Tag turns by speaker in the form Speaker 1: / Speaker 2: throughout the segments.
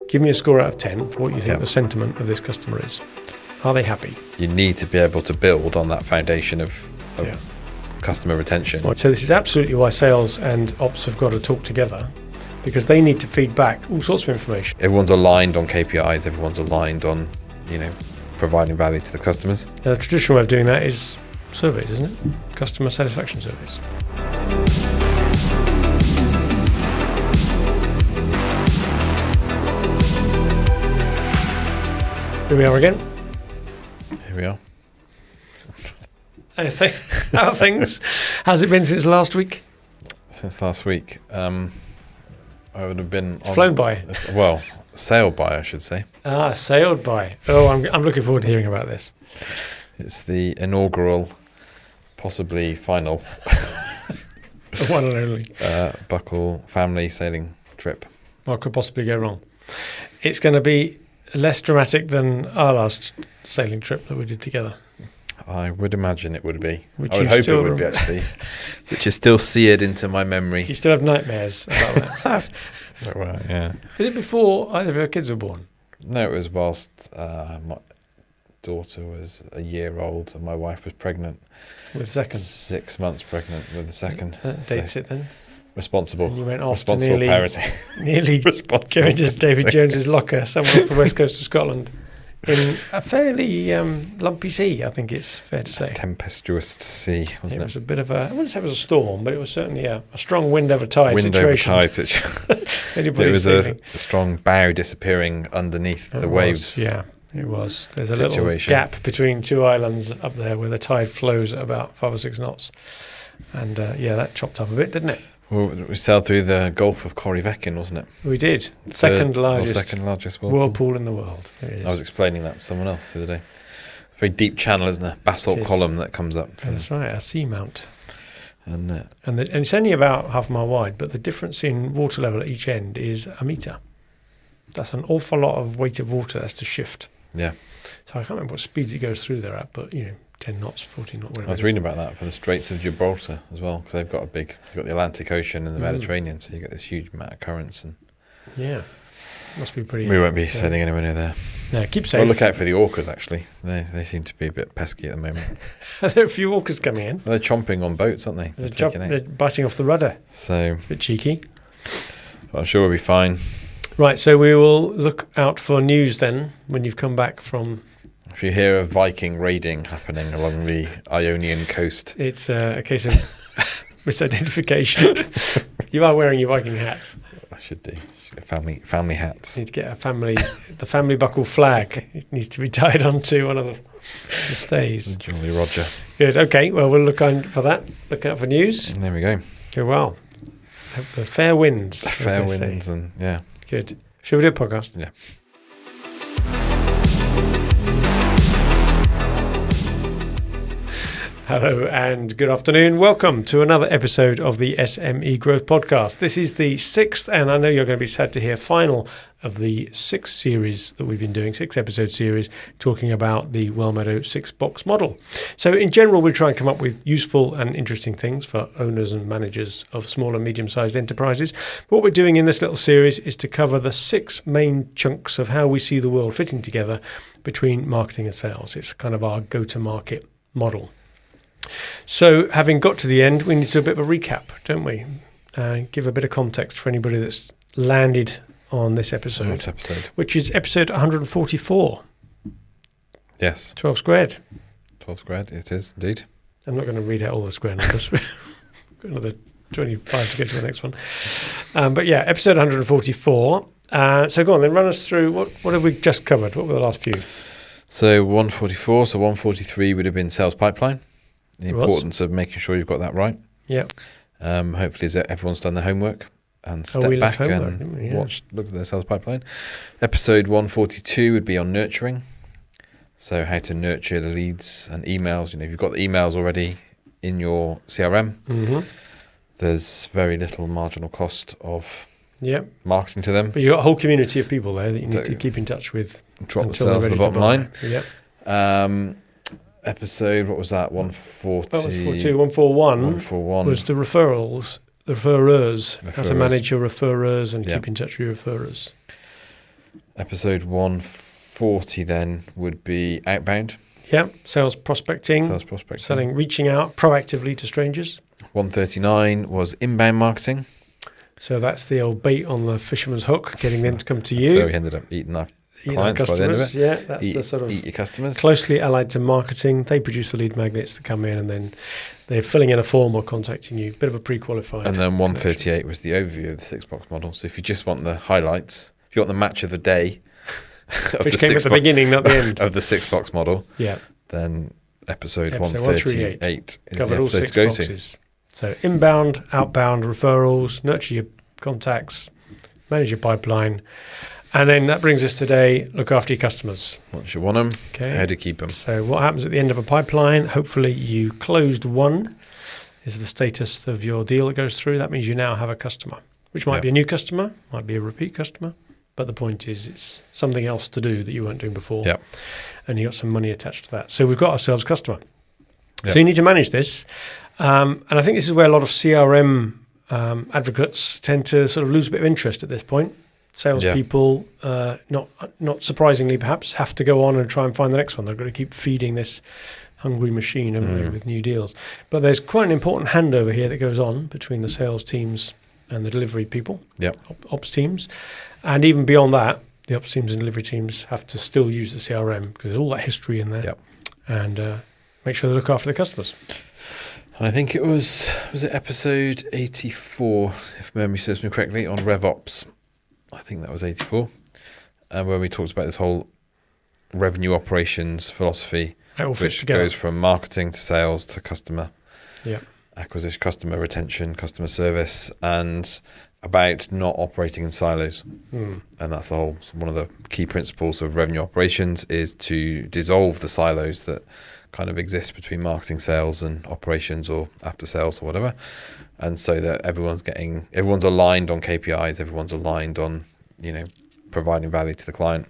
Speaker 1: Give me a score out of 10 for what you think the sentiment of this customer is. Are they happy?
Speaker 2: You need to be able to build on that foundation of customer retention.
Speaker 1: Right, so this is absolutely why sales and ops have got to talk together, because they need to feed back all sorts of information.
Speaker 2: Everyone's aligned on KPIs. Everyone's aligned on, providing value to the customers.
Speaker 1: Now, the traditional way of doing that is surveys, isn't it? Customer satisfaction surveys. Here we are again.
Speaker 2: Here we are.
Speaker 1: How are things? How's it been since last week?
Speaker 2: Since last week, I would have been
Speaker 1: flown by.
Speaker 2: Well, sailed by, I should say.
Speaker 1: Sailed by. Oh, I'm looking forward to hearing about this.
Speaker 2: It's the inaugural, possibly final,
Speaker 1: the one and only
Speaker 2: Buckle family sailing trip.
Speaker 1: What could possibly go wrong? It's going to be less dramatic than our last sailing trip that we did together.
Speaker 2: I would imagine it would be.
Speaker 1: Which
Speaker 2: I would hope it would be, actually. Which is still seared into my memory.
Speaker 1: Do you still have nightmares about that?
Speaker 2: Right, yeah.
Speaker 1: Was it before either of your kids were born?
Speaker 2: No, it was whilst my daughter was a year old and my wife was pregnant.
Speaker 1: With the second?
Speaker 2: 6 months pregnant with the second.
Speaker 1: That dates it then.
Speaker 2: Responsible.
Speaker 1: And you went off
Speaker 2: responsible
Speaker 1: to
Speaker 2: parenting.
Speaker 1: nearly going to David Jones's locker somewhere off the west coast of Scotland in a fairly lumpy sea, I think it's fair to say.
Speaker 2: Tempestuous sea, wasn't it?
Speaker 1: It was a bit of I wouldn't say it was a storm, but it was certainly a strong wind over tide situation.
Speaker 2: Wind over tide situation. It was a strong bow disappearing underneath the waves.
Speaker 1: Yeah, it was. There's a little gap between two islands up there where the tide flows at about 5 or 6 knots. And that chopped up a bit, didn't it?
Speaker 2: Well, we sailed through the Gulf of Corryvreckan, wasn't it?
Speaker 1: We did. Second largest
Speaker 2: whirlpool
Speaker 1: in the world.
Speaker 2: I was explaining that to someone else the other day. Very deep channel, isn't it? Basalt column that comes up.
Speaker 1: That's right, a seamount.
Speaker 2: And
Speaker 1: it's only about half a mile wide, but the difference in water level at each end is a metre. That's an awful lot of weight of water that's to shift.
Speaker 2: Yeah.
Speaker 1: So I can't remember what speeds it goes through there at, but 10 knots, 14 knots, whatever.
Speaker 2: I was reading about that for the Straits of Gibraltar as well, because they've got you've got the Atlantic Ocean and the Mediterranean, so you get this huge amount of currents. And
Speaker 1: must be pretty.
Speaker 2: We won't be sailing anywhere near there.
Speaker 1: Yeah, keep safe.
Speaker 2: Well, look out for the orcas, actually. They seem to be a bit pesky at the moment.
Speaker 1: Are there a few orcas coming in?
Speaker 2: Well, they're chomping on boats, aren't they?
Speaker 1: They're biting off the rudder.
Speaker 2: So
Speaker 1: it's a bit cheeky.
Speaker 2: I'm sure we'll be fine.
Speaker 1: Right, so we will look out for news then when you've come back from...
Speaker 2: If you hear a Viking raiding happening along the Ionian coast...
Speaker 1: It's a case of misidentification. You are wearing your Viking hats.
Speaker 2: I should do. Family hats.
Speaker 1: You need to get the family buckle flag. It needs to be tied onto one of the stays.
Speaker 2: Jolly Roger.
Speaker 1: Good, okay. Well, we'll look out for that. Look out for news.
Speaker 2: And there we go.
Speaker 1: Go well. Hope the fair winds.
Speaker 2: Fair winds and, yeah.
Speaker 1: Good. Shall we do a podcast?
Speaker 2: Yeah.
Speaker 1: Hello and good afternoon. Welcome to another episode of the SME Growth Podcast. This is the 6th, and I know you're going to be sad to hear, final of the 6th series that we've been doing, 6-episode series, talking about the Wellmeadow 6-box model. So in general, we try and come up with useful and interesting things for owners and managers of small and medium-sized enterprises. What we're doing in this little series is to cover the 6 main chunks of how we see the world fitting together between marketing and sales. It's kind of our go-to-market model. So having got to the end, we need to do a bit of a recap, don't we? Give a bit of context for anybody that's landed on this episode. Which is episode 144.
Speaker 2: Yes.
Speaker 1: 12 squared.
Speaker 2: 12 squared, it is indeed.
Speaker 1: I'm not going to read out all the square numbers. Got another 25 to go to the next one. But yeah, episode 144. So go on then, run us through, what have we just covered? What were the last few?
Speaker 2: So 144, so 143 would have been sales pipeline. The importance of making sure you've got that right.
Speaker 1: Yeah.
Speaker 2: Hopefully everyone's done their homework and step back and look at their sales pipeline. Episode 142 would be on nurturing. So how to nurture the leads and emails. If you've got the emails already in your CRM, there's very little marginal cost of marketing to them.
Speaker 1: But you've got a whole community of people there that you need to keep in touch with.
Speaker 2: Drop the sales to the bottom line.
Speaker 1: Yep.
Speaker 2: Episode, what was that? 140.
Speaker 1: 141 was the referrers. How to manage your referrers and keep in touch with your referrers.
Speaker 2: Episode 140 then would be outbound.
Speaker 1: Yeah, sales prospecting, selling, reaching out proactively to strangers.
Speaker 2: 139 was inbound marketing.
Speaker 1: So that's the old bait on the fisherman's hook, getting them to come to you.
Speaker 2: So we ended up eating our clients by the end of it.
Speaker 1: Yeah, that's the sort of
Speaker 2: eat your customers.
Speaker 1: Closely allied to marketing. They produce the lead magnets that come in, and then they're filling in a form or contacting you. Bit of a pre-qualified.
Speaker 2: And then 138 was the overview of the 6-box model. So if you just want the highlights, if you want the match of the day,
Speaker 1: which came at the beginning, not the end
Speaker 2: of the 6-box model, then episode 138 is the episode to go to.
Speaker 1: So inbound, outbound, referrals, nurture your contacts, manage your pipeline. And then that brings us today, look after your customers.
Speaker 2: Once you want them, how to keep them.
Speaker 1: So what happens at the end of a pipeline? Hopefully you closed one is the status of your deal that goes through. That means you now have a customer, which might be a new customer, might be a repeat customer. But the point is it's something else to do that you weren't doing before. And you got some money attached to that. So we've got ourselves a customer. So you need to manage this. And I think this is where a lot of CRM advocates tend to sort of lose a bit of interest at this point. Salespeople, not surprisingly perhaps, have to go on and try and find the next one. They're going to keep feeding this hungry machine, haven't they, with new deals. But there's quite an important handover here that goes on between the sales teams and the delivery people, ops teams. And even beyond that, the ops teams and delivery teams have to still use the CRM because there's all that history in there. And make sure they look after the customers.
Speaker 2: And I think it was it episode 84, if memory serves me correctly, on RevOps. I think that was 84, where we talked about this whole revenue operations philosophy, which goes from marketing to sales to customer acquisition, customer retention, customer service, and about not operating in silos. And that's one of the key principles of revenue operations is to dissolve the silos that kind of exist between marketing, sales, and operations, or after sales, or whatever. And so that everyone's aligned on KPIs, everyone's aligned on, providing value to the client.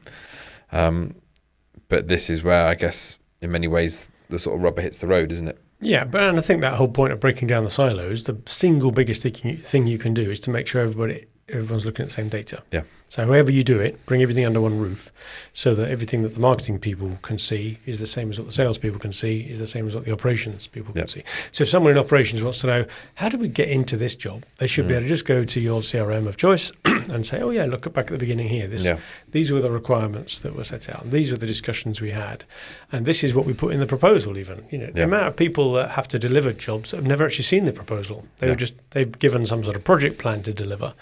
Speaker 2: But this is where I guess in many ways the sort of rubber hits the road, isn't it?
Speaker 1: Yeah, and I think that whole point of breaking down the silos, the single biggest thing you can do is to make sure everyone's looking at the same data. So however you do it, bring everything under one roof so that everything that the marketing people can see is the same as what the sales people can see, is the same as what the operations people can see. So if someone in operations wants to know, how do we get into this job? They should be able to just go to your CRM of choice and say, oh yeah, look back at the beginning here. These were the requirements that were set out. And these were the discussions we had. And this is what we put in the proposal even. The amount of people that have to deliver jobs that have never actually seen the proposal. They've given some sort of project plan to deliver.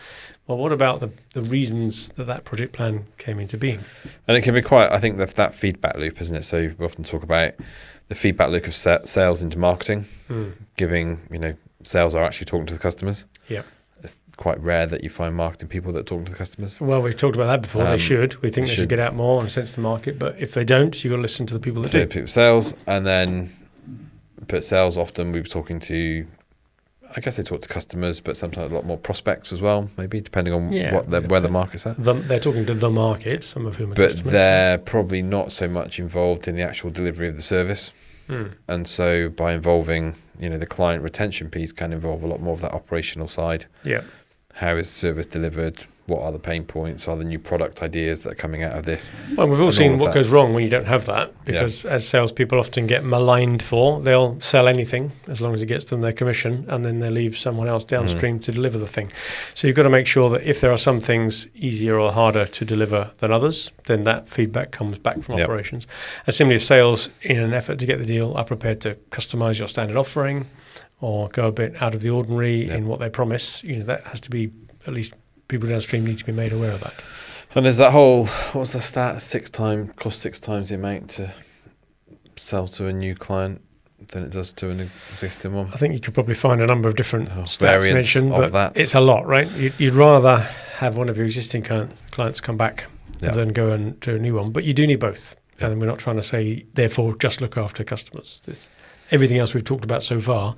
Speaker 1: Well, what about the reasons that project plan came into being?
Speaker 2: And it can be quite, I think, that feedback loop, isn't it? So we often talk about the feedback loop of sales into marketing, giving, sales are actually talking to the customers. It's quite rare that you find marketing people that are talking to the customers.
Speaker 1: Well, we've talked about that before. They should. We think they should get out more and sense the market. But if they don't, you've got to listen to the people that do.
Speaker 2: Sales, but sales often we were talking to, I guess they talk to customers, but sometimes a lot more prospects as well, maybe, depending on where the market's at.
Speaker 1: They're talking to the market, some of whom are customers.
Speaker 2: But they're probably not so much involved in the actual delivery of the service. And so by involving, the client retention piece can involve a lot more of that operational side. How is the service delivered? What are the pain points? Are the new product ideas that are coming out of this?
Speaker 1: Well, we've all seen what goes wrong when you don't have that, because as salespeople often get maligned for, they'll sell anything as long as it gets them their commission, and then they leave someone else downstream to deliver the thing. So you've got to make sure that if there are some things easier or harder to deliver than others, then that feedback comes back from operations. And similarly, if sales, in an effort to get the deal, are prepared to customize your standard offering or go a bit out of the ordinary in what they promise, that has to be, at least people downstream need to be made aware of that.
Speaker 2: And there's that whole, what's the stat? Cost 6 times the amount to sell to a new client than it does to an existing one.
Speaker 1: I think you could probably find a number of different stats mentioned, but it's a lot, right? You'd rather have one of your existing clients come back than go and do a new one, but you do need both. And we're not trying to say, therefore, just look after customers. Everything else we've talked about so far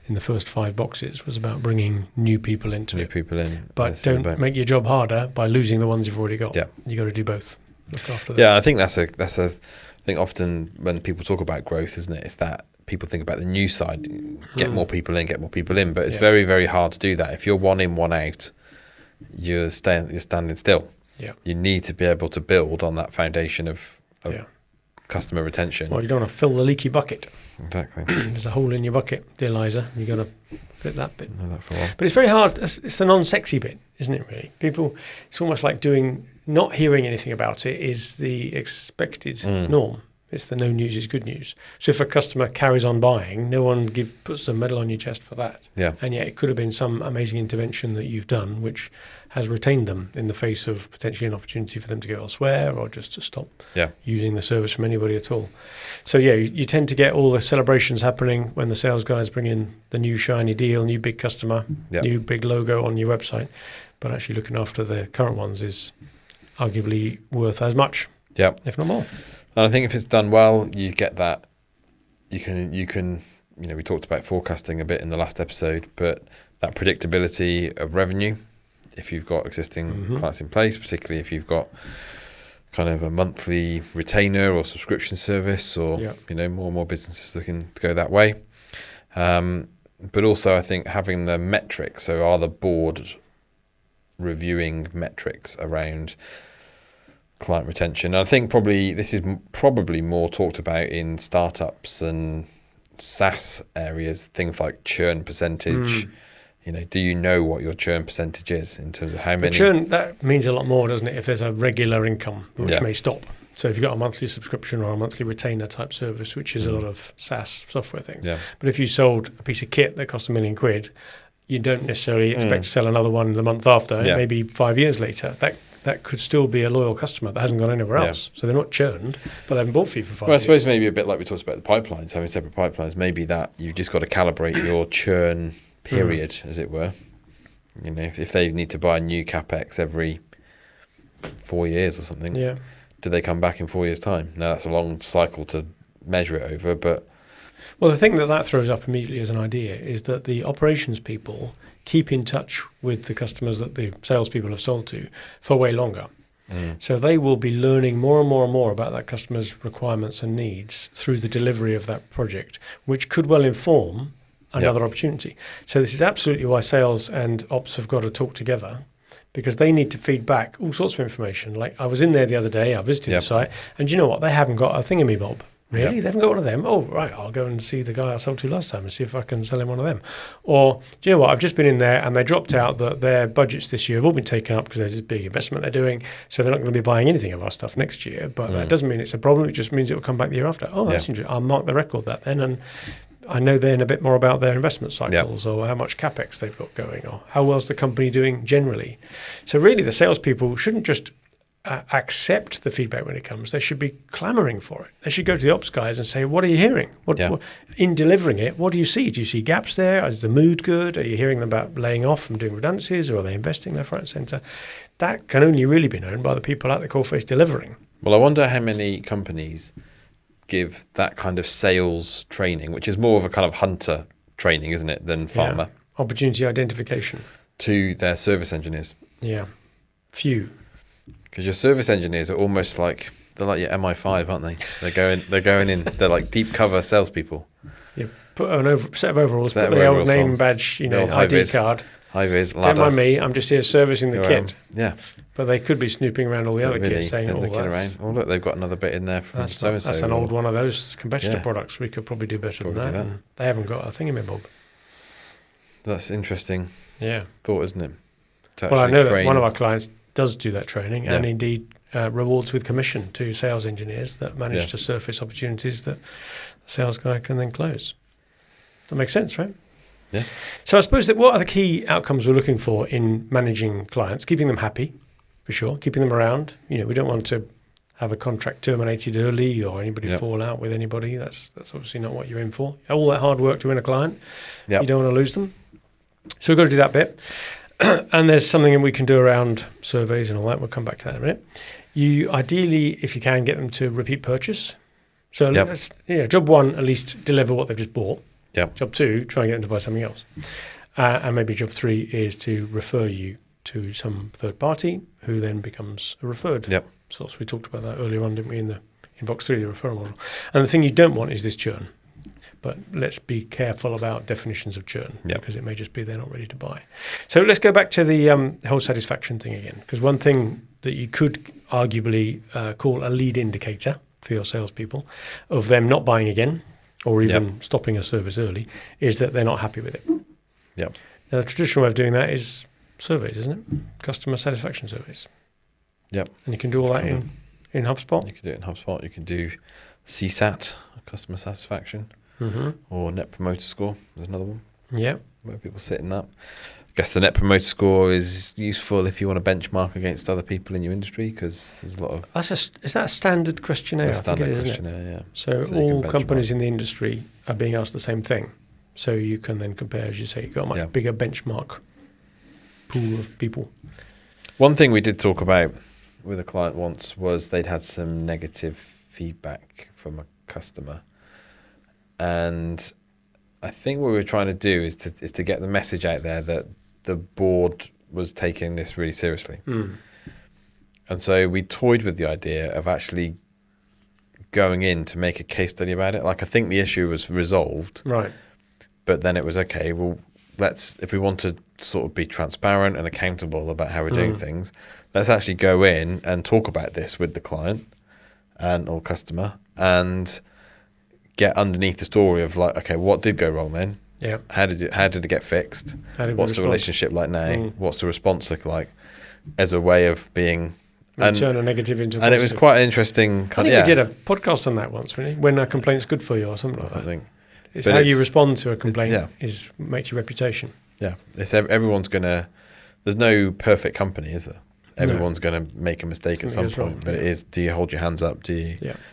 Speaker 1: in the first 5 boxes was about bringing new people into it. But don't make your job harder by losing the ones you've already got. You got to do both. Look after them.
Speaker 2: Yeah, I think I think often when people talk about growth, isn't it? It's that people think about the new side, get more people in, but it's very, very hard to do that. If you're one in, one out, you're standing still.
Speaker 1: Yeah.
Speaker 2: You need to be able to build on that foundation of customer retention.
Speaker 1: Well, you don't want to fill the leaky bucket.
Speaker 2: Exactly.
Speaker 1: There's a hole in your bucket, dear Liza. You've got to fit that bit.
Speaker 2: For a while.
Speaker 1: But it's very hard. It's the non-sexy bit, isn't it, really? People, it's almost like not hearing anything about it is the expected norm. It's the no news is good news. So if a customer carries on buying, no one puts a medal on your chest for that.
Speaker 2: Yeah.
Speaker 1: And yet it could have been some amazing intervention that you've done, which has retained them in the face of potentially an opportunity for them to go elsewhere or just to stop using the service from anybody at all. So you tend to get all the celebrations happening when the sales guys bring in the new shiny deal, new big customer, new big logo on your website. But actually looking after the current ones is arguably worth as much, if not more.
Speaker 2: And I think if it's done well, you get that. You can. We talked about forecasting a bit in the last episode, but that predictability of revenue, if you've got existing clients in place, particularly if you've got kind of a monthly retainer or subscription service, or more and more businesses looking to go that way. But also, I think having the metrics. So, are the board reviewing metrics around client retention? I think this is probably more talked about in startups and SaaS areas, things like churn percentage. Do you know what your churn percentage is in terms of how many?
Speaker 1: Churn, that means a lot more, doesn't it, if there's a regular income, which may stop. So if you've got a monthly subscription or a monthly retainer type service, which is a lot of SaaS software things. Yeah. But if you sold a piece of kit that cost £1 million, you don't necessarily expect to sell another one the month after, maybe 5 years later. That could still be a loyal customer that hasn't gone anywhere else. So they're not churned, but they haven't bought for you for 5 years.
Speaker 2: Well, I suppose maybe a bit like we talked about the pipelines, having separate pipelines, maybe that you've just got to calibrate your churn period, as it were. If they need to buy new CapEx every 4 years or something, do they come back in 4 years' time? Now, that's a long cycle to measure it over, but...
Speaker 1: Well, the thing that throws up immediately as an idea is that the operations people keep in touch with the customers that the salespeople have sold to for way longer. So they will be learning more and more and more about that customer's requirements and needs through the delivery of that project, which could well inform another opportunity. So this is absolutely why sales and ops have got to talk together, because they need to feed back all sorts of information. Like, I was in there the other day, I visited the site, and you know what? They haven't got a thingamabob. Really? They haven't got one of them? Oh, right, I'll go and see the guy I sold to last time and see if I can sell him one of them. Or, do you know what? I've just been in there and they dropped out that their budgets this year have all been taken up because there's this big investment they're doing, so they're not going to be buying anything of our stuff next year. But that doesn't mean it's a problem. It just means it will come back the year after. Oh, that's interesting. I'll mark the record that then, and I know then a bit more about their investment cycles or how much CapEx they've got going or how well's the company doing generally. So really the salespeople shouldn't just accept the feedback when it comes. They should be clamoring for it. They should go to the ops guys and say, what are you hearing? What, in delivering it, what do you see? Do you see gaps there? Is the mood good? Are you hearing them about laying off and doing redundancies, or are they investing left, right and centre? That can only really be known by the people at the coalface delivering.
Speaker 2: Well, I wonder how many companies give that kind of sales training, which is more of a kind of hunter training, isn't it, than farmer?
Speaker 1: Opportunity identification.
Speaker 2: To their service engineers.
Speaker 1: Yeah. Few.
Speaker 2: Because your service engineers are almost like, they're like your MI5, aren't they? They're going in. They're like deep cover salespeople.
Speaker 1: You put an set of overalls, put the old name badge, ID card.
Speaker 2: High-vis, ladder.
Speaker 1: Don't mind me, I'm just here servicing the kit.
Speaker 2: Yeah.
Speaker 1: But they could be snooping around all the other kits saying,
Speaker 2: around. Oh, look, they've got another bit in there from so-and-so.
Speaker 1: That's an old one of those competitor products. We could probably do better than that. They haven't got a thingamabob.
Speaker 2: That's interesting
Speaker 1: thought,
Speaker 2: isn't it?
Speaker 1: Well, I know that one of our clients does do that training and indeed rewards with commission to sales engineers that manage to surface opportunities that the sales guy can then close. That makes sense, right?
Speaker 2: Yeah.
Speaker 1: So I suppose that what are the key outcomes we're looking for in managing clients? Keeping them happy, for sure. Keeping them around. We don't want to have a contract terminated early or anybody fall out with anybody. That's obviously not what you're in for. All that hard work to win a client, you don't want to lose them. So we've got to do that bit. And there's something we can do around surveys and all that. We'll come back to that in a minute. You ideally, if you can, get them to repeat purchase. So let's, job one, at least deliver what they've just bought.
Speaker 2: Yep.
Speaker 1: Job two, try and get them to buy something else. And maybe job three is to refer you to some third party who then becomes a referred source. We talked about that earlier on, didn't we, in box 3, the referral model. And the thing you don't want is this churn. But let's be careful about definitions of churn because it may just be they're not ready to buy. So let's go back to the whole satisfaction thing again, because one thing that you could arguably call a lead indicator for your salespeople of them not buying again or even stopping a service early is that they're not happy with it.
Speaker 2: Yep.
Speaker 1: Now, the traditional way of doing that is surveys, isn't it? Customer satisfaction surveys.
Speaker 2: Yep.
Speaker 1: And you can do all that in HubSpot.
Speaker 2: You can do it in HubSpot. You can do CSAT, customer satisfaction, or Net Promoter Score. There's another one.
Speaker 1: Yeah.
Speaker 2: Where people sit in that. I guess the Net Promoter Score is useful if you want to benchmark against other people in your industry, because there's a lot of...
Speaker 1: Is that a standard questionnaire?
Speaker 2: A standard
Speaker 1: I think it is,
Speaker 2: questionnaire, yeah.
Speaker 1: So all companies in the industry are being asked the same thing. So you can then compare, as you say, you've got a much bigger benchmark pool of people.
Speaker 2: One thing we did talk about with a client once was they'd had some negative feedback from a customer. And I think what we were trying to do is to get the message out there that the board was taking this really seriously. And so we toyed with the idea of actually going in to make a case study about it. Like, I think the issue was resolved.
Speaker 1: Right.
Speaker 2: But then it was, okay, well, if we want to sort of be transparent and accountable about how we're doing things, let's actually go in and talk about this with the client or customer and get underneath the story of, like, okay, what did go wrong then?
Speaker 1: Yeah.
Speaker 2: How did it get fixed? What's the relationship like now? What's the response look like? As a way of being...
Speaker 1: turn a negative into a positive.
Speaker 2: And it was quite an interesting...
Speaker 1: I think we did a podcast on that once, really, when a complaint's good for you or something like that. It's how you respond to a complaint makes your reputation. Yeah.
Speaker 2: Everyone's going to... There's no perfect company, is there? Everyone's going to make a mistake at some point, but it is, do you hold your hands up?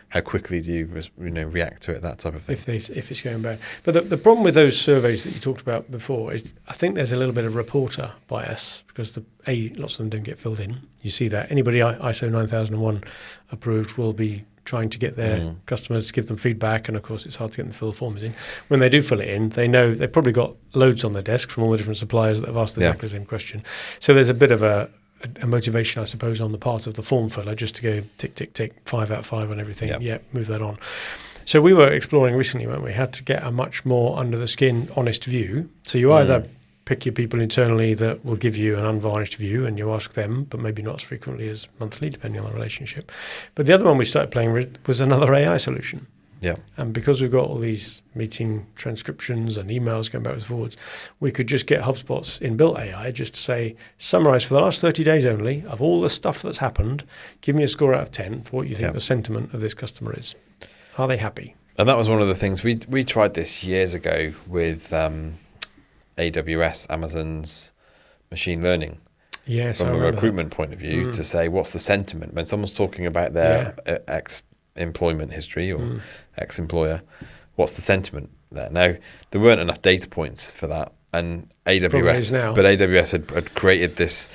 Speaker 2: How quickly do you react to it, that type of thing?
Speaker 1: If it's going bad. But the problem with those surveys that you talked about before is I think there's a little bit of reporter bias, because lots of them don't get filled in. You see that. Anybody ISO 9001 approved will be trying to get their customers to give them feedback, and of course it's hard to get them to fill the forms in. When they do fill it in, they know they've probably got loads on their desk from all the different suppliers that have asked exactly the same question. So there's a bit of a motivation, I suppose, on the part of the form filler just to go tick, tick, tick, 5 out of 5 on everything. Move that on. So we were exploring recently, weren't we? Had to get a much more under the skin, honest view. So you either pick your people internally that will give you an unvarnished view and you ask them, but maybe not as frequently as monthly, depending on the relationship. But the other one we started playing with was another AI solution.
Speaker 2: Yeah.
Speaker 1: And because we've got all these meeting transcriptions and emails going backwards and forwards, we could just get HubSpot's inbuilt AI just to say, summarize for the last 30 days only of all the stuff that's happened, give me a score out of 10 for what you think the sentiment of this customer is. Are they happy?
Speaker 2: And that was one of the things we tried this years ago with AWS, Amazon's machine learning.
Speaker 1: Yes,
Speaker 2: from a recruitment point of view, to say, what's the sentiment? When someone's talking about their ex-employment history or ex-employer, what's the sentiment there? Now, there weren't enough data points for that. And AWS had created this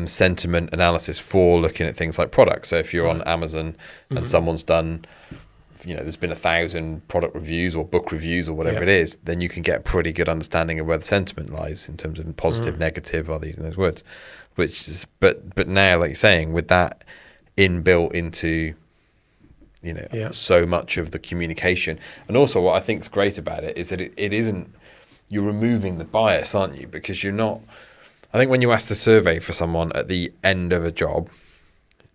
Speaker 2: sentiment analysis for looking at things like products. So if you're on Amazon and someone's done... there's been 1,000 product reviews or book reviews or whatever it is, then you can get a pretty good understanding of where the sentiment lies in terms of positive, negative, are these and those words. But now, like you're saying, with that inbuilt into, so much of the communication. And also what I think is great about it is that it isn't, you're removing the bias, aren't you? Because you're not, I think when you ask the survey for someone at the end of a job,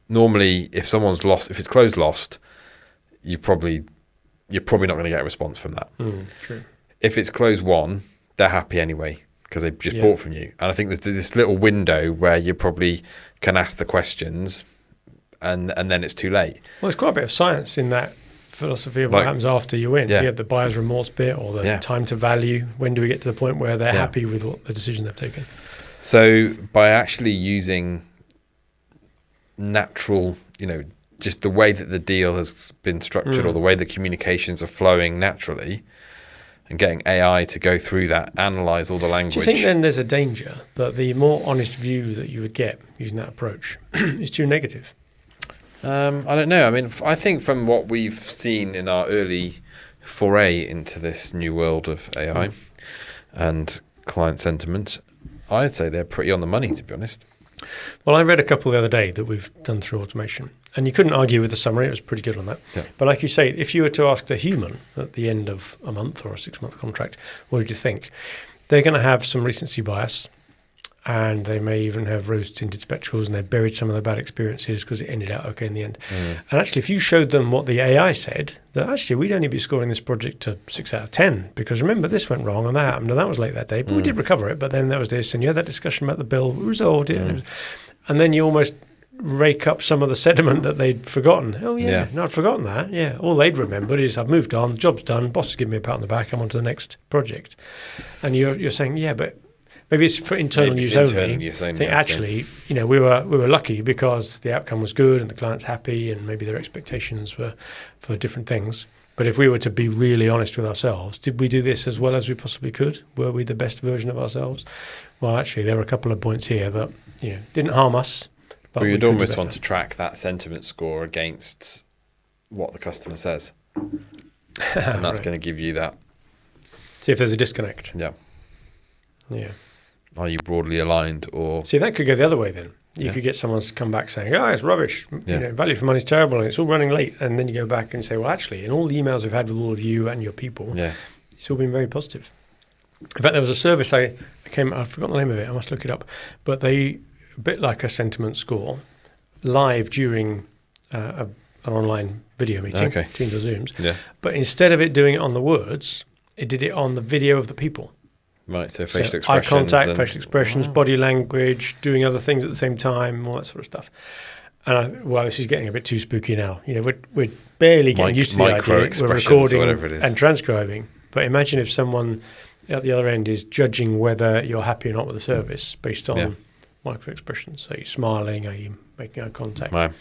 Speaker 2: normally if someone's lost, if it's closed lost, you're probably not going to get a response from that.
Speaker 1: True.
Speaker 2: If it's closed won, they're happy anyway because they just bought from you. And I think there's this little window where you probably can ask the questions, and then it's too late. Well,
Speaker 1: there's quite a bit of science in that philosophy of what happens after you win. You have the buyer's remorse bit or the time to value. When do we get to the point where they're happy with what the decision they've taken?
Speaker 2: So by actually using natural, just the way that the deal has been structured or the way the communications are flowing naturally, and getting AI to go through that, analyze all the language.
Speaker 1: Do you think then there's a danger that the more honest view that you would get using that approach is too negative?
Speaker 2: I don't know. I mean, I think from what we've seen in our early foray into this new world of AI and client sentiment, I'd say they're pretty on the money, to be honest.
Speaker 1: Well, I read a couple the other day that we've done through automation, and you couldn't argue with the summary. It was pretty good on that. Yeah. But like you say, if you were to ask the human at the end of a month or a 6-month contract, what did you think? They're going to have some recency bias, and they may even have rose-tinted spectacles, and they buried some of their bad experiences because it ended out okay in the end. And actually, if you showed them what the AI said, that actually we'd only be scoring this project to 6 out of 10, because remember, this went wrong and that happened and that was late that day, but we did recover it. But then there was this, and you had that discussion about the bill, we resolved it, and then you almost rake up some of the sediment that they'd forgotten. Oh yeah, no, I'd forgotten that. Yeah, all they'd remembered is I've moved on, the job's done, boss has given me a pat on the back, I'm on to the next project. And you're saying, yeah, but maybe it's for internal use only. I think actually, we were lucky because the outcome was good and the client's happy, and maybe their expectations were for different things. But if we were to be really honest with ourselves, did we do this as well as we possibly could? Were we the best version of ourselves? Well, actually, there were a couple of points here that didn't harm us. But
Speaker 2: you'd almost want to track that sentiment score against what the customer says. And that's going to give you that.
Speaker 1: See if there's a disconnect.
Speaker 2: Yeah.
Speaker 1: Yeah.
Speaker 2: Are you broadly aligned or...
Speaker 1: See, that could go the other way then. You could get someone to come back saying, oh, it's rubbish. Value for money is terrible and it's all running late. And then you go back and say, well, actually, in all the emails we've had with all of you and your people, it's all been very positive. In fact, there was a service I've forgotten the name of it. I must look it up. But they... a bit like a sentiment score, live during an online video meeting, Teams or Zooms. Yeah. But instead of it doing it on the words, it did it on the video of the people.
Speaker 2: Right, so facial expressions.
Speaker 1: Eye contact, facial expressions, body language, doing other things at the same time, all that sort of stuff. And this is getting a bit too spooky now. We're barely getting used to the idea. We're recording and transcribing. But imagine if someone at the other end is judging whether you're happy or not with the service based on... micro expressions. So you're smiling, are you making eye contact? Right.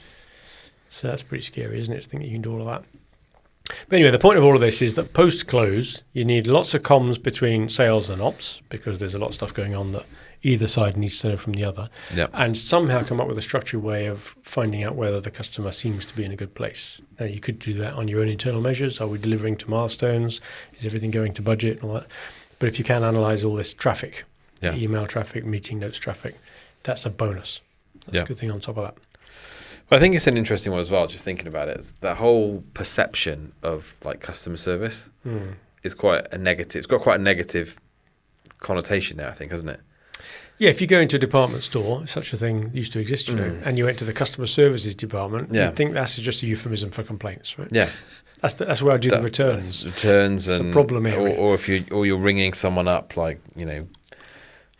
Speaker 1: So that's pretty scary, isn't it, to think that you can do all of that. But anyway, the point of all of this is that post-close, you need lots of comms between sales and ops, because there's a lot of stuff going on that either side needs to know from the other, and somehow come up with a structured way of finding out whether the customer seems to be in a good place. Now, you could do that on your own internal measures. Are we delivering to milestones? Is everything going to budget and all that? But if you can analyze all this traffic, email traffic, meeting notes traffic, that's a bonus. That's a good thing on top of that.
Speaker 2: Well, I think it's an interesting one as well, just thinking about it. The whole perception of like customer service is quite a negative. It's got quite a negative connotation now, I think, hasn't it?
Speaker 1: Yeah, if you go into a department store, such a thing used to exist, and you went to the customer services department, you think that's just a euphemism for complaints, right? Yeah. That's where I do the returns.
Speaker 2: Returns
Speaker 1: and the problem area.
Speaker 2: Or if you're ringing someone up, like,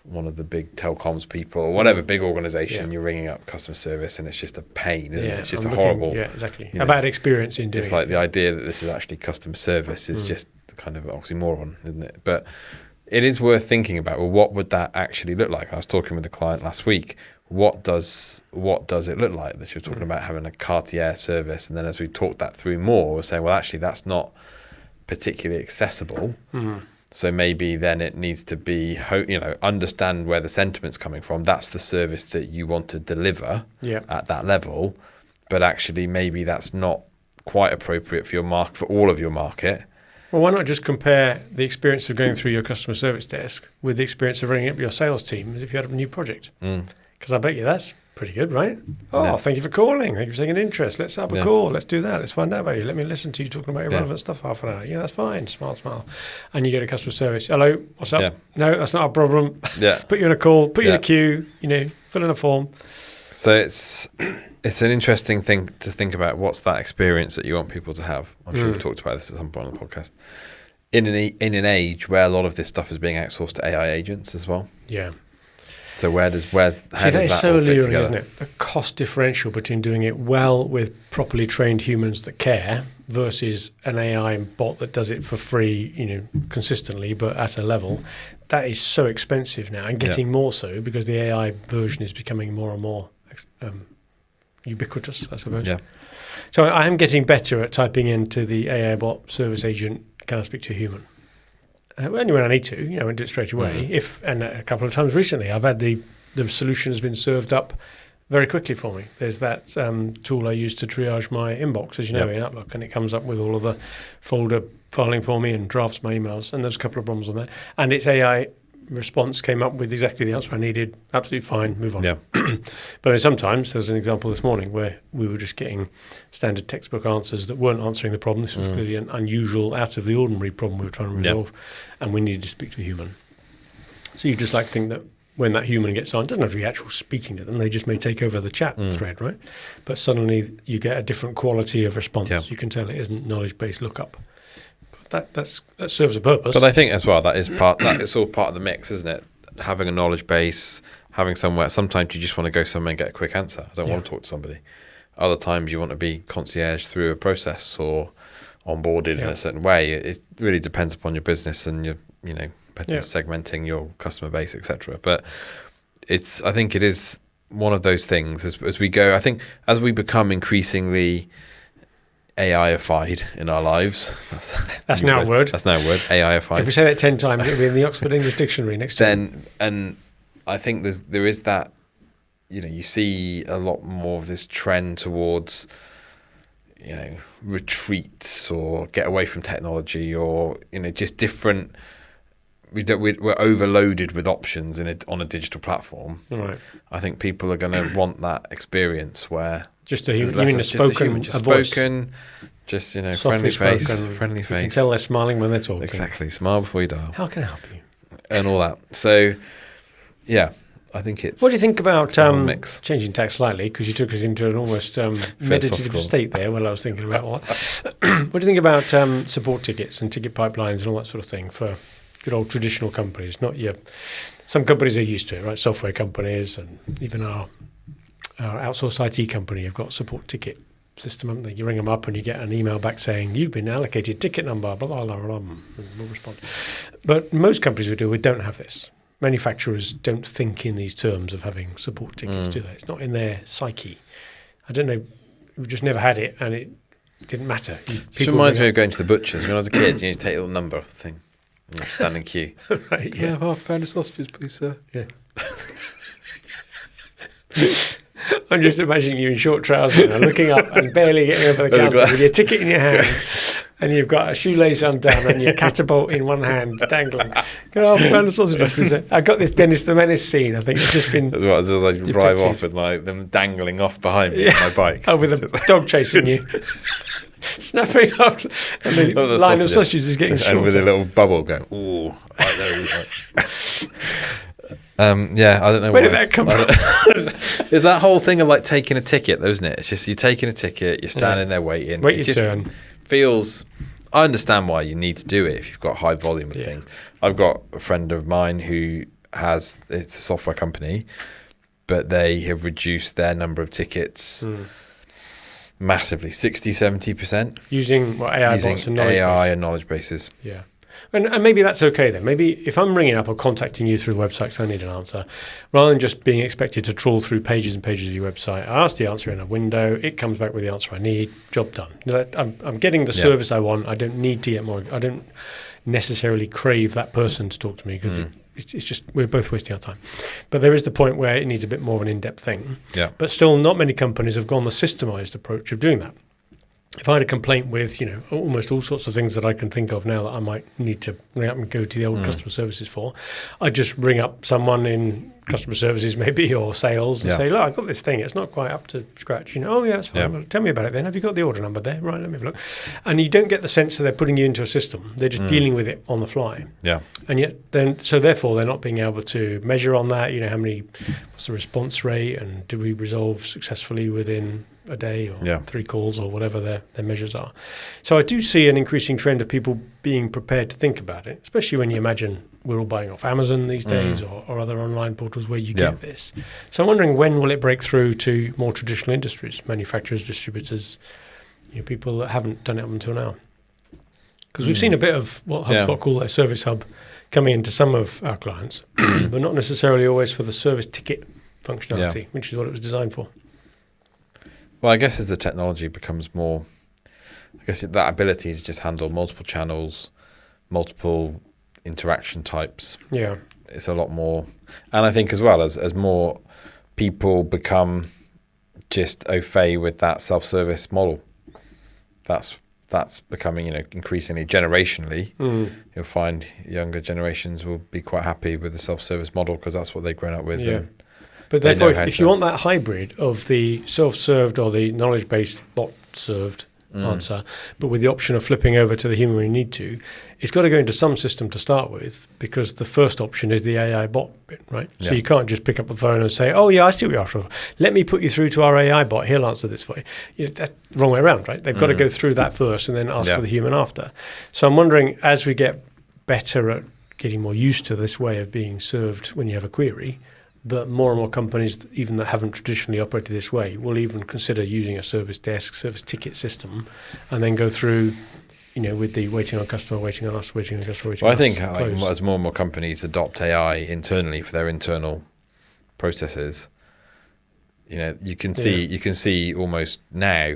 Speaker 2: one of the big telecoms people or whatever big organization, you're ringing up customer service and it's just a pain, isn't it? It's just horrible.
Speaker 1: Yeah, exactly. A bad experience in doing it.
Speaker 2: It's like the idea that this is actually customer service is just kind of oxymoron, isn't it? But it is worth thinking about, well, what would that actually look like? I was talking with a client last week. What does it look like? That she was talking about having a Cartier service, and then as we talked that through more, we're saying, well, actually, that's not particularly accessible. So maybe then it needs to be, understand where the sentiment's coming from. That's the service that you want to deliver at that level. But actually, maybe that's not quite appropriate for your for all of your market.
Speaker 1: Well, why not just compare the experience of going through your customer service desk with the experience of ringing up your sales team as if you had a new project? Because I bet you that's pretty good, right? Oh, thank you for calling. Thank you for taking an interest. Let's have a call. Let's do that. Let's find out about you. Let me listen to you talking about your relevant stuff half an hour. Yeah, that's fine. Smile. And you go to customer service. Hello, what's up? No, that's not a problem. Put you in a call. Put you in a queue. Fill in a form.
Speaker 2: So it's an interesting thing to think about. What's that experience that you want people to have? I'm sure we talked about this at some point on the podcast. In an age where a lot of this stuff is being outsourced to AI agents as well.
Speaker 1: Yeah.
Speaker 2: So how does that
Speaker 1: so
Speaker 2: all fit
Speaker 1: alluring,
Speaker 2: together?
Speaker 1: Isn't it? The cost differential between doing it well with properly trained humans that care versus an AI bot that does it for free, consistently, but at a level, that is so expensive now, and getting more so because the AI version is becoming more and more ubiquitous, I suppose. Yeah. So I am getting better at typing into the AI bot service agent, can I speak to a human? Only when I need to, and do it straight away. And a couple of times recently, I've had the solution has been served up very quickly for me. There's that tool I use to triage my inbox, as you know, in Outlook, and it comes up with all of the folder filing for me and drafts my emails. And there's a couple of problems on that. And its AI response came up with exactly the answer I needed. Absolutely fine, move on. Yeah. But sometimes, there's an example this morning where we were just getting standard textbook answers that weren't answering the problem. This was clearly an unusual, out of the ordinary problem we were trying to resolve, and we needed to speak to a human. So you just like to think that when that human gets on, it doesn't have to be actual speaking to them. They just may take over the chat thread, right? But suddenly you get a different quality of response. Yeah. You can tell it isn't knowledge-based lookup. But that serves a purpose.
Speaker 2: But I think as well that it's all part of the mix, isn't it? Having a knowledge base, having somewhere. Sometimes you just want to go somewhere and get a quick answer. I don't want to talk to somebody. Other times you want to be concierge through a process or onboarded in a certain way. It really depends upon your business and your segmenting your customer base, etc. But I think it is one of those things as we go. I think as we become increasingly AI-ified in our lives,
Speaker 1: that's now a word.
Speaker 2: That's now a word. AI-ified.
Speaker 1: If we say that 10 times, it'll be in the Oxford English Dictionary next year.
Speaker 2: And I think there is that. You see a lot more of this trend towards retreats or get away from technology or just different. We're overloaded with options on a digital platform.
Speaker 1: Right.
Speaker 2: I think people are going to want that experience where
Speaker 1: just a spoken voice.
Speaker 2: Just
Speaker 1: friendly
Speaker 2: face.
Speaker 1: You can tell they're smiling when they're talking.
Speaker 2: Exactly. Smile before you dial.
Speaker 1: How can I help you?
Speaker 2: And all that. So, yeah. I think it's.
Speaker 1: What do you think about changing tack slightly? Because you took us into an almost meditative state there while I was thinking about what. What do you think about support tickets and ticket pipelines and all that sort of thing for good old traditional companies? Some companies are used to it, right? Software companies and even our outsourced IT company have got support ticket system, haven't they? You ring them up and you get an email back saying you've been allocated ticket number, blah blah blah blah, and we'll respond. But most companies we don't have this. Manufacturers don't think in these terms of having support tickets, do they? It's not in their psyche. I don't know. We just never had it, and it didn't matter.
Speaker 2: It reminds me of going to the butcher's. When I was a kid, you take a little number thing and stand in queue.
Speaker 1: Right,
Speaker 2: Can I have half a pound of sausages, please, sir?
Speaker 1: Yeah. I'm just imagining you in short trousers looking up and barely getting over the counter with your ticket in your hand. And you've got a shoelace undone and your catapult in one hand dangling. I got this Dennis the Menace scene. I think it's just been.
Speaker 2: As I drive off with them dangling off behind me on my bike.
Speaker 1: Oh, with a dog chasing you, snapping up, and the line of sausages is getting shorter.
Speaker 2: And with a little bubble going. Ooh, yeah, I don't know.
Speaker 1: Where did that come from?
Speaker 2: There's that whole thing of taking a ticket, though, isn't it? It's just you're taking a ticket, you're standing there waiting.
Speaker 1: Wait your turn.
Speaker 2: I understand why you need to do it if you've got high volume of things. I've got a friend of mine who it's a software company, but they have reduced their number of tickets massively, 60-70%.
Speaker 1: Using AI bots and knowledge
Speaker 2: AI and knowledge bases.
Speaker 1: Yeah. And maybe that's okay then. Maybe if I'm ringing up or contacting you through the website because I need an answer, rather than just being expected to trawl through pages and pages of your website, I ask the answer in a window, it comes back with the answer I need, job done. I'm getting the service I want. I don't need to get more. I don't necessarily crave that person to talk to me because it's just we're both wasting our time. But there is the point where it needs a bit more of an in-depth thing.
Speaker 2: Yeah.
Speaker 1: But still, not many companies have gone the systemized approach of doing that. If I had a complaint with, almost all sorts of things that I can think of now that I might need to ring up and go to the old customer services for, I'd just ring up someone in customer services maybe or sales and say, look, I've got this thing. It's not quite up to scratch. Oh, yeah, that's fine. Yeah. Well, tell me about it then. Have you got the order number there? Right, let me have a look. And you don't get the sense that they're putting you into a system. They're just dealing with it on the fly.
Speaker 2: Yeah.
Speaker 1: And yet therefore they're not being able to measure on that, what's the response rate and do we resolve successfully within a day or 3 calls or whatever their measures are. So I do see an increasing trend of people being prepared to think about it, especially when you imagine we're all buying off Amazon these days or other online portals where you get this. So I'm wondering when will it break through to more traditional industries, manufacturers, distributors, people that haven't done it until now. Because we've seen a bit of what HubSpot call their service hub coming into some of our clients, but not necessarily always for the service ticket functionality, which is what it was designed for.
Speaker 2: Well, I guess as the technology becomes more, that ability to just handle multiple channels, multiple interaction types.
Speaker 1: Yeah.
Speaker 2: It's a lot more. And I think as well as more people become just au fait with that self-service model, that's becoming, increasingly generationally. You'll find younger generations will be quite happy with the self-service model because that's what they've grown up with.
Speaker 1: Yeah. But therefore, if you want that hybrid of the self-served or the knowledge-based bot-served answer, but with the option of flipping over to the human when you need to, it's got to go into some system to start with, because the first option is the AI bot bit, right? So you can't just pick up the phone and say, oh yeah, I see what you're after. Let me put you through to our AI bot. He'll answer this for you. That's the wrong way around, right? They've got to go through that first and then ask for the human after. So I'm wondering, as we get better at getting more used to this way of being served when you have a query, that more and more companies, even that haven't traditionally operated this way, will even consider using a service desk, service ticket system, and then go through, with the waiting on customer, waiting on us, waiting on customer, waiting on us.
Speaker 2: I think as more and more companies adopt AI internally for their internal processes, you can see almost now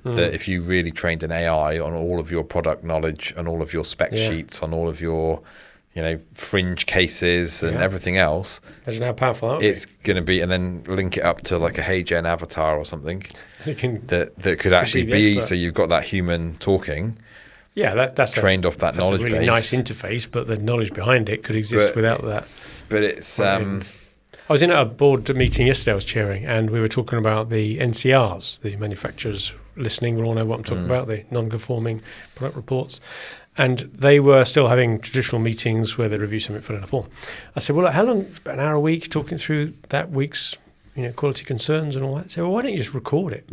Speaker 2: that if you really trained an AI on all of your product knowledge and all of your spec sheets, on all of your fringe cases and everything else.
Speaker 1: Imagine how powerful that would
Speaker 2: it's going to be, and then link it up to like a HeyGen avatar or something that could actually be so you've got that human talking. Yeah, that's trained off that knowledge base.
Speaker 1: That's a really nice interface, but the knowledge behind it could exist without that.
Speaker 2: But it's...
Speaker 1: I was in a board meeting yesterday I was chairing, and we were talking about the NCRs, the manufacturers listening will all know what I'm talking about, the non-conforming product reports. And they were still having traditional meetings where they review something, fill in a form. I said, well, how long? About an hour a week talking through that week's quality concerns and all that. So, well, why don't you just record it,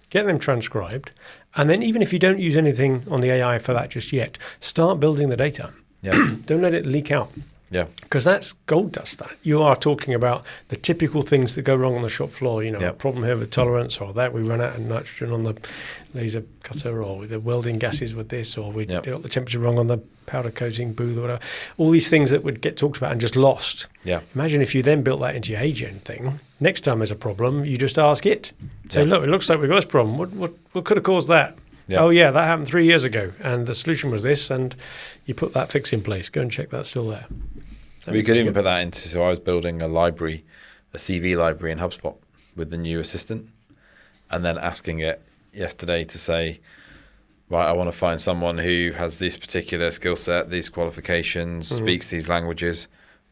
Speaker 1: get them transcribed, and then even if you don't use anything on the AI for that just yet, start building the data. Yeah. Don't let it leak out. Yeah. Because that's gold dust. That you are talking about the typical things that go wrong on the shop floor. A problem here with tolerance, or that we run out of nitrogen on the laser cutter, or with the welding gases with this, or we got the temperature wrong on the powder coating booth or whatever. All these things that would get talked about and just lost. Yeah. Imagine if you then built that into your HeyGen thing. Next time there's a problem, you just ask it. Say, look, it looks like we've got this problem. What could have caused that? Yeah. Oh yeah, that happened 3 years ago, and the solution was this, and you put that fix in place. Go and check that's still there.
Speaker 2: We could even put that into, so I was building a CV library in HubSpot with the new assistant, and then asking it yesterday to say, right, I want to find someone who has this particular skill set, these qualifications, speaks these languages.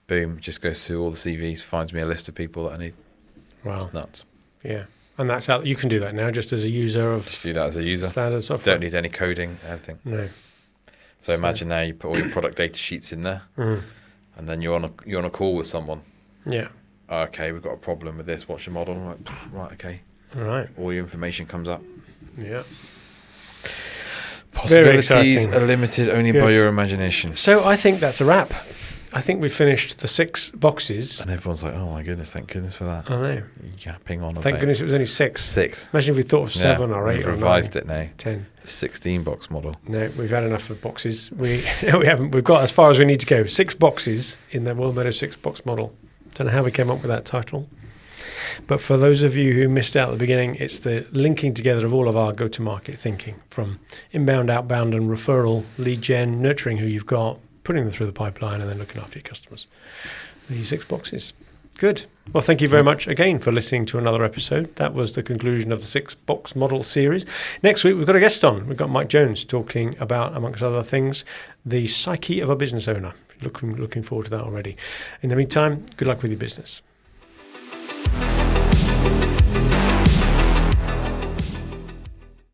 Speaker 2: Boom, just goes through all the CVs, finds me a list of people that I need.
Speaker 1: Wow.
Speaker 2: It's nuts.
Speaker 1: Yeah. And that's how you can do that now, just as a user of
Speaker 2: just do that as a user.
Speaker 1: Standard software.
Speaker 2: Don't need any coding, anything.
Speaker 1: No.
Speaker 2: So imagine now you put all your product data sheets in there. And then you're on a call with someone. Yeah. Okay, we've got a problem with this. What's your model? Right. Okay.
Speaker 1: All right.
Speaker 2: All your information comes up.
Speaker 1: Yeah.
Speaker 2: Possibilities are limited only by your imagination.
Speaker 1: So I think that's a wrap. I think we finished the 6 boxes.
Speaker 2: And everyone's like, oh my goodness, thank goodness for that.
Speaker 1: I know.
Speaker 2: Yapping on.
Speaker 1: Thank goodness it was only 6.
Speaker 2: 6.
Speaker 1: Imagine if we thought of 7 or 8
Speaker 2: we've
Speaker 1: or 9.
Speaker 2: revised it now.
Speaker 1: 10.
Speaker 2: The 16 box model.
Speaker 1: No, we've had enough of boxes. We haven't. We've got as far as we need to go. 6 boxes in the Wellmeadow 6 box model. Don't know how we came up with that title. But for those of you who missed out at the beginning, it's the linking together of all of our go-to-market thinking, from inbound, outbound, and referral, lead gen, nurturing who you've got, putting them through the pipeline, and then looking after your customers. The 6 boxes. Good. Well, thank you very much again for listening to another episode. That was the conclusion of the 6 box model series. Next week, we've got a guest on. We've got Mike Jones talking about, amongst other things, the psyche of a business owner. Looking forward to that already. In the meantime, good luck with your business.